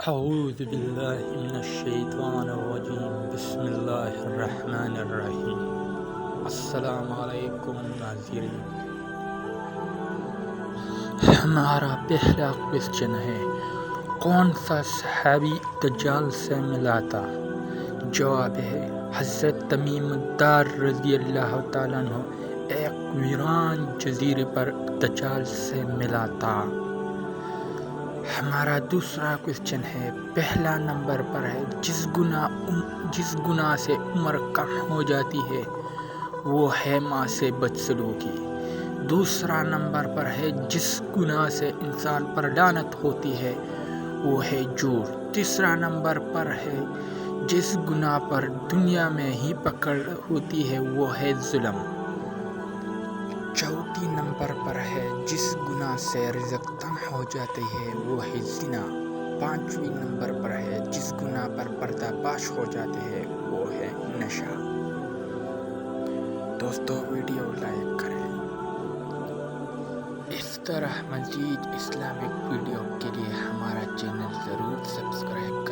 اعوذ باللہ من الشیطان الرجیم بسم اللہ الرحمن الرحیم۔ السلام علیکم ناظرین، ہمارا پہلا کوشچن ہے، کون سا صحابی دجال سے ملا تھا؟ جواب ہے حضرت تمیم الدار رضی اللہ تعالیٰ عنہ ایک ویران جزیرے پر دجال سے ملا تھا۔ ہمارا دوسرا کوشچن ہے، پہلا نمبر پر ہے جس گناہ سے عمر کم ہو جاتی ہے وہ ہے ماں سے بدسلوکی۔ دوسرا نمبر پر ہے جس گناہ سے انسان پر لعنت ہوتی ہے وہ ہے جھوٹ۔ تیسرا نمبر پر ہے جس گناہ پر دنیا میں ہی پکڑ ہوتی ہے وہ ہے ظلم۔ چوتھی نمبر پر ہے جس گناہ سے رزق تنگ ہو جاتی ہے وہ ہے زنا۔ پانچویں نمبر پر ہے جس گناہ پر پردہ فاش ہو جاتے ہے وہ ہے نشہ۔ دوستو ویڈیو لائک کریں۔ اس طرح مزید اسلامک ویڈیو کے لیے ہمارا چینل ضرور سبسکرائب کریں۔